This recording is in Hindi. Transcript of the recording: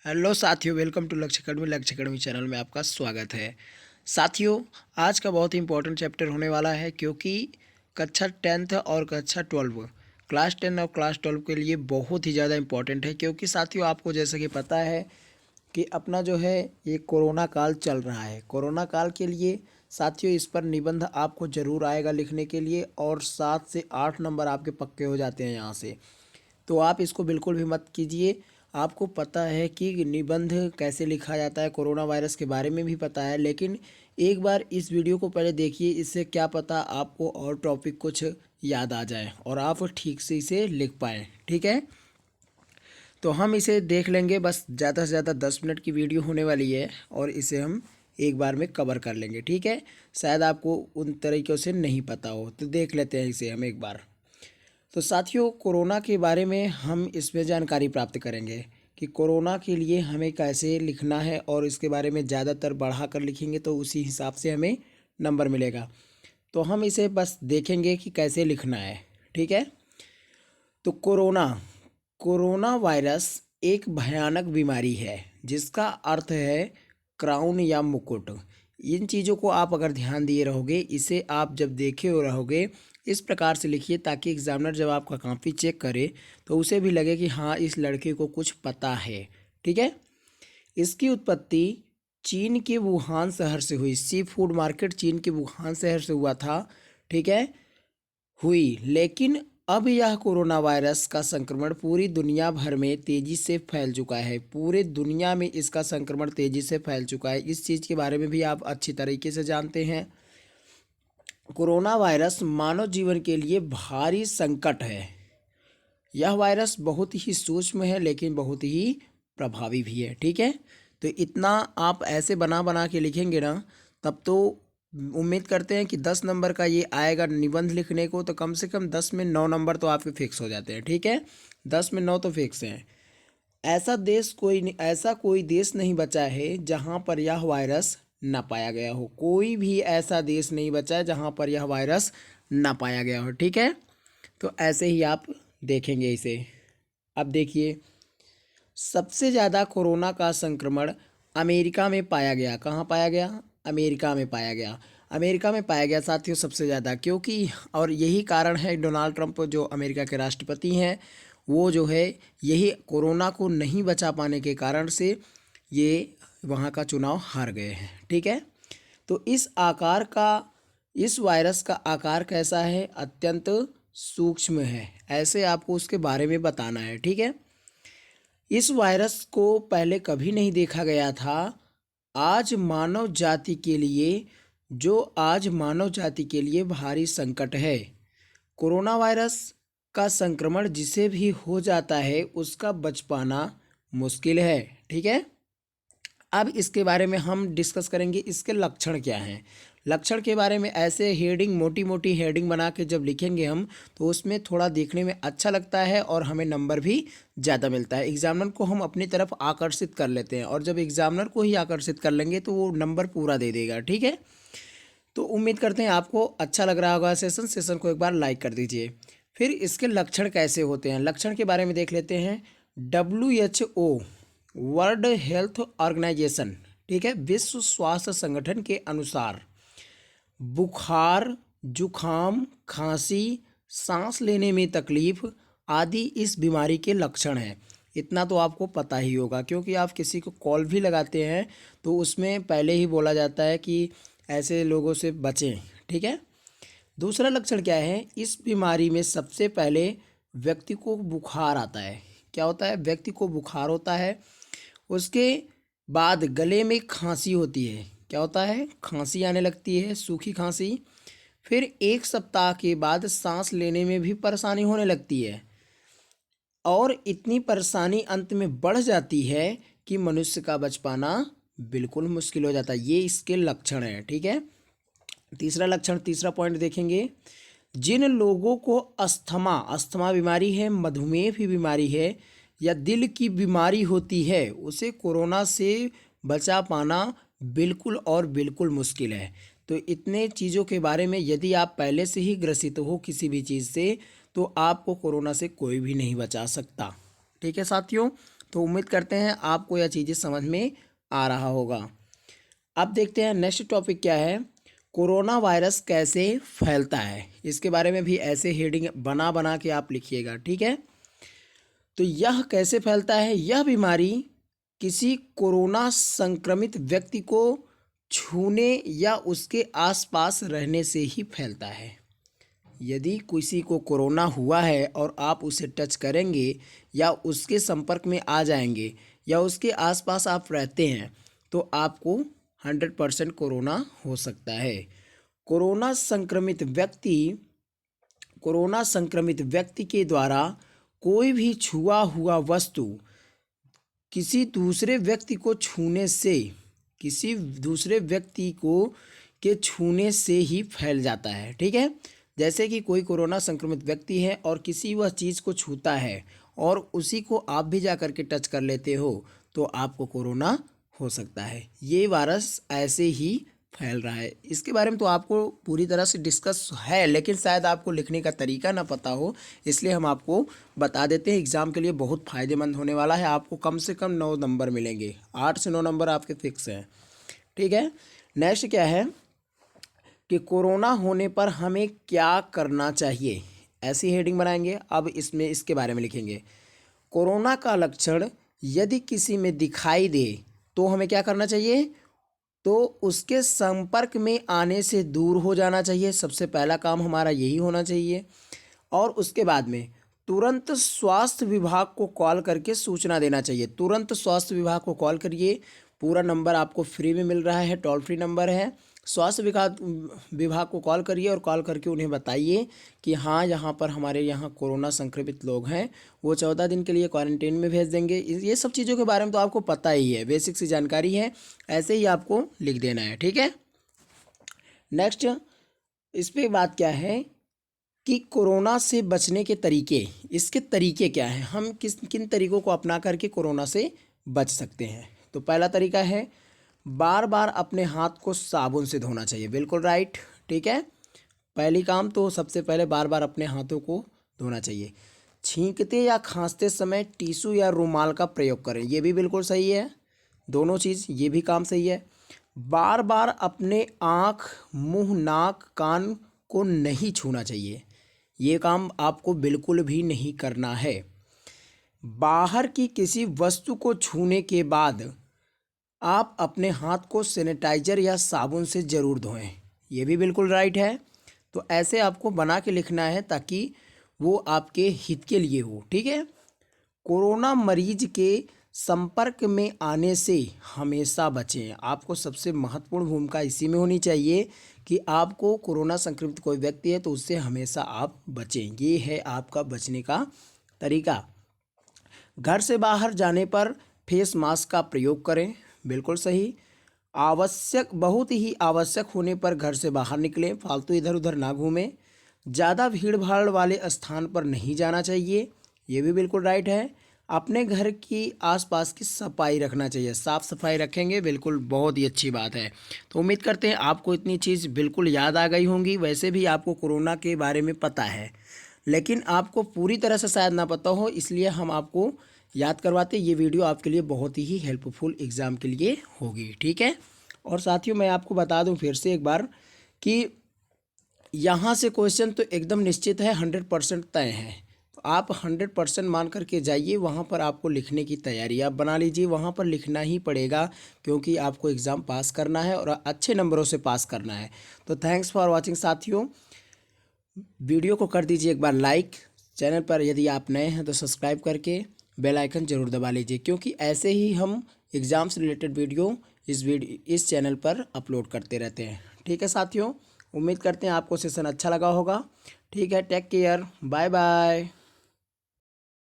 हेलो साथियों, वेलकम टू लक्ष्य अकेडमी चैनल में आपका स्वागत है। साथियों, आज का बहुत ही इंपॉर्टेंट चैप्टर होने वाला है क्योंकि कक्षा 10th और कक्षा 12 क्लास 10 और क्लास 12 के लिए बहुत ही ज़्यादा इंपॉर्टेंट है। क्योंकि साथियों, आपको जैसे कि पता है कि अपना जो है ये कोरोना काल चल रहा है। कोरोना काल के लिए साथियों इस पर निबंध आपको ज़रूर आएगा लिखने के लिए, और 7 से 8 नंबर आपके पक्के हो जाते हैं यहाँ से। तो आप इसको बिल्कुल भी मत कीजिए। आपको पता है कि निबंध कैसे लिखा जाता है, कोरोना वायरस के बारे में भी पता है, लेकिन एक बार इस वीडियो को पहले देखिए। इससे क्या पता आपको और टॉपिक कुछ याद आ जाए और आप ठीक से इसे लिख पाएँ। ठीक है, तो हम इसे देख लेंगे। बस ज़्यादा से ज़्यादा 10 मिनट की वीडियो होने वाली है और इसे हम एक बार में कवर कर लेंगे। ठीक है, शायद आपको उन तरीक़ों से नहीं पता हो, तो देख लेते हैं इसे हम एक बार। तो साथियों, कोरोना के बारे में हम इसमें जानकारी प्राप्त करेंगे कि कोरोना के लिए हमें कैसे लिखना है, और इसके बारे में ज़्यादातर बढ़ा कर लिखेंगे तो उसी हिसाब से हमें नंबर मिलेगा। तो हम इसे बस देखेंगे कि कैसे लिखना है। ठीक है, तो कोरोना कोरोना वायरस एक भयानक बीमारी है जिसका अर्थ है क्राउन या मुकुट। इन चीज़ों को आप अगर ध्यान दिए रहोगे, इसे आप जब देखे हो रहोगे इस प्रकार से लिखिए ताकि एग्जामिनर जब आपका कॉपी चेक करे तो उसे भी लगे कि हाँ, इस लड़के को कुछ पता है। ठीक है, इसकी उत्पत्ति चीन के वुहान शहर से हुई। सी फूड मार्केट चीन के वुहान शहर से हुआ था। ठीक है, हुई, लेकिन अब यह कोरोना वायरस का संक्रमण पूरी दुनिया भर में तेजी से फैल चुका है। पूरे दुनिया में इसका संक्रमण तेजी से फैल चुका है। इस चीज़ के बारे में भी आप अच्छी तरीके से जानते हैं। कोरोना वायरस मानव जीवन के लिए भारी संकट है। यह वायरस बहुत ही सूक्ष्म है लेकिन बहुत ही प्रभावी भी है। ठीक है, तो इतना आप ऐसे बना बना के लिखेंगे ना, तब तो उम्मीद करते हैं कि 10 नंबर का ये आएगा निबंध लिखने को, तो कम से कम 10 में 9 नंबर तो आपके फिक्स हो जाते हैं। ठीक है, 10 में 9 तो फिक्स हैं। ऐसा कोई देश नहीं बचा है जहाँ पर यह वायरस ना पाया गया हो। कोई भी ऐसा देश नहीं बचा है जहाँ पर यह वायरस ना पाया गया हो। ठीक है, तो ऐसे ही आप देखेंगे इसे। अब देखिए, सबसे ज़्यादा कोरोना का संक्रमण अमेरिका में पाया गया। कहाँ पाया गया? अमेरिका में पाया गया। अमेरिका में पाया गया साथियों सबसे ज़्यादा, क्योंकि और यही कारण है डोनाल्ड ट्रंप जो अमेरिका के राष्ट्रपति हैं, वो जो है यही कोरोना को नहीं बचा पाने के कारण से ये वहाँ का चुनाव हार गए हैं। ठीक है, तो इस वायरस का आकार कैसा है? अत्यंत सूक्ष्म है। ऐसे आपको उसके बारे में बताना है। ठीक है, इस वायरस को पहले कभी नहीं देखा गया था। आज मानव जाति के लिए भारी संकट है। कोरोना वायरस का संक्रमण जिसे भी हो जाता है उसका बच पाना मुश्किल है। ठीक है, अब इसके बारे में हम डिस्कस करेंगे, इसके लक्षण क्या हैं। लक्षण के बारे में ऐसे हेडिंग, मोटी मोटी हेडिंग बना के जब लिखेंगे हम, तो उसमें थोड़ा देखने में अच्छा लगता है और हमें नंबर भी ज़्यादा मिलता है। एग्जामिनर को हम अपनी तरफ आकर्षित कर लेते हैं, और जब एग्जामिनर को ही आकर्षित कर लेंगे तो वो नंबर पूरा दे देगा। ठीक है, तो उम्मीद करते हैं आपको अच्छा लग रहा होगा। सेशन को एक बार लाइक कर दीजिए। फिर इसके लक्षण कैसे होते हैं, लक्षण के बारे में देख लेते हैं। WHO वर्ल्ड हेल्थ ऑर्गेनाइजेशन, ठीक है, विश्व स्वास्थ्य संगठन के अनुसार बुखार, जुखाम, खांसी, सांस लेने में तकलीफ आदि इस बीमारी के लक्षण हैं। इतना तो आपको पता ही होगा, क्योंकि आप किसी को कॉल भी लगाते हैं तो उसमें पहले ही बोला जाता है कि ऐसे लोगों से बचें। ठीक है, दूसरा लक्षण क्या है? इस बीमारी में सबसे पहले व्यक्ति को बुखार आता है। क्या होता है? व्यक्ति को बुखार होता है। उसके बाद गले में खांसी होती है। क्या होता है? खांसी आने लगती है, सूखी खांसी। फिर 1 सप्ताह के बाद सांस लेने में भी परेशानी होने लगती है, और इतनी परेशानी अंत में बढ़ जाती है कि मनुष्य का बच पाना बिल्कुल मुश्किल हो जाता है। ये इसके लक्षण हैं। ठीक है, तीसरा पॉइंट देखेंगे। जिन लोगों को अस्थमा बीमारी है, मधुमेह भी बीमारी है, या दिल की बीमारी होती है, उसे कोरोना से बचा पाना बिल्कुल और बिल्कुल मुश्किल है। तो इतने चीज़ों के बारे में, यदि आप पहले से ही ग्रसित हो किसी भी चीज़ से, तो आपको कोरोना से कोई भी नहीं बचा सकता। ठीक है साथियों, तो उम्मीद करते हैं आपको यह चीज़ें समझ में आ रहा होगा। अब देखते हैं नेक्स्ट टॉपिक क्या है, कोरोना वायरस कैसे फैलता है। इसके बारे में भी ऐसे हेडिंग बना बना के आप लिखिएगा, ठीक है। तो यह कैसे फैलता है, यह बीमारी किसी कोरोना संक्रमित व्यक्ति को छूने या उसके आसपास रहने से ही फैलता है। यदि किसी को कोरोना हुआ है और आप उसे टच करेंगे या उसके संपर्क में आ जाएंगे या उसके आसपास आप रहते हैं तो आपको 100% कोरोना हो सकता है। कोरोना संक्रमित व्यक्ति के द्वारा कोई भी छुआ हुआ वस्तु किसी दूसरे व्यक्ति को के छूने से ही फैल जाता है, ठीक है। जैसे कि कोई कोरोना संक्रमित व्यक्ति है और किसी वह चीज़ को छूता है और उसी को आप भी जा कर के टच कर लेते हो तो आपको कोरोना हो सकता है। ये वायरस ऐसे ही फैल रहा है। इसके बारे में तो आपको पूरी तरह से डिस्कस है, लेकिन शायद आपको लिखने का तरीका ना पता हो, इसलिए हम आपको बता देते हैं। एग्ज़ाम के लिए बहुत फ़ायदेमंद होने वाला है। आपको कम से कम 9 नंबर मिलेंगे, 8 से 9 नंबर आपके फिक्स हैं, ठीक है। नेक्स्ट क्या है कि कोरोना होने पर हमें क्या करना चाहिए, ऐसी हेडिंग बनाएंगे। अब इसमें इसके बारे में लिखेंगे, कोरोना का लक्षण यदि किसी में दिखाई दे तो हमें क्या करना चाहिए, तो उसके संपर्क में आने से दूर हो जाना चाहिए। सबसे पहला काम हमारा यही होना चाहिए। और उसके बाद में तुरंत स्वास्थ्य विभाग को कॉल करके सूचना देना चाहिए। तुरंत स्वास्थ्य विभाग को कॉल करिए। पूरा नंबर आपको फ्री में मिल रहा है, टोल फ्री नंबर है। स्वास्थ्य विभाग को कॉल करिए और कॉल करके उन्हें बताइए कि हाँ, यहाँ पर हमारे यहाँ कोरोना संक्रमित लोग हैं, वो 14 दिन के लिए क्वारंटीन में भेज देंगे। ये सब चीज़ों के बारे में तो आपको पता ही है, बेसिक सी जानकारी है, ऐसे ही आपको लिख देना है, ठीक है। नेक्स्ट इस पर बात क्या है कि कोरोना से बचने के तरीके, इसके तरीके क्या हैं, हम किन तरीकों को अपना करके कोरोना से बच सकते हैं। तो पहला तरीका है बार बार अपने हाथ को साबुन से धोना चाहिए। बिल्कुल राइट, ठीक है। पहली काम तो सबसे पहले बार बार अपने हाथों को धोना चाहिए। छींकते या खांसते समय टिश्यू या रुमाल का प्रयोग करें, ये भी बिल्कुल सही है। दोनों चीज़, ये भी काम सही है। बार बार अपने आँख, मुंह, नाक, कान को नहीं छूना चाहिए, ये काम आपको बिल्कुल भी नहीं करना है। बाहर की किसी वस्तु को छूने के बाद आप अपने हाथ को सैनिटाइजर या साबुन से ज़रूर धोएं, ये भी बिल्कुल राइट है। तो ऐसे आपको बना के लिखना है ताकि वो आपके हित के लिए हो, ठीक है। कोरोना मरीज के संपर्क में आने से हमेशा बचें। आपको सबसे महत्वपूर्ण भूमिका इसी में होनी चाहिए कि आपको कोरोना संक्रमित कोई व्यक्ति है तो उससे हमेशा आप बचें। ये है आपका बचने का तरीका। घर से बाहर जाने पर फेस मास्क का प्रयोग करें, बिल्कुल सही। बहुत ही आवश्यक होने पर घर से बाहर निकलें, फालतू इधर उधर ना घूमें। ज़्यादा भीड़ भाड़ वाले स्थान पर नहीं जाना चाहिए, ये भी बिल्कुल राइट है। अपने घर की आसपास की सफाई रखना चाहिए, साफ़ सफाई रखेंगे, बिल्कुल बहुत ही अच्छी बात है। तो उम्मीद करते हैं आपको इतनी चीज़ बिल्कुल याद आ गई होंगी। वैसे भी आपको कोरोना के बारे में पता है, लेकिन आपको पूरी तरह से शायद ना पता हो, इसलिए हम आपको याद करवाते। ये वीडियो आपके लिए बहुत ही हेल्पफुल एग्ज़ाम के लिए होगी, ठीक है। और साथियों मैं आपको बता दूं फिर से एक बार कि यहाँ से क्वेश्चन तो एकदम निश्चित है, 100% तय है। तो आप 100% मान करके जाइए, वहाँ पर आपको लिखने की तैयारी आप बना लीजिए। वहाँ पर लिखना ही पड़ेगा क्योंकि आपको एग्ज़ाम पास करना है और अच्छे नंबरों से पास करना है। तो थैंक्स फॉर वॉचिंग साथियों। वीडियो को कर दीजिए एक बार लाइक, चैनल पर यदि आप नए हैं तो सब्सक्राइब करके बेल आइकन ज़रूर दबा लीजिए, क्योंकि ऐसे ही हम एग्ज़ाम से रिलेटेड वीडियो इस चैनल पर अपलोड करते रहते हैं, ठीक है साथियों। उम्मीद करते हैं आपको सेशन अच्छा लगा होगा, ठीक है। Take care, bye bye.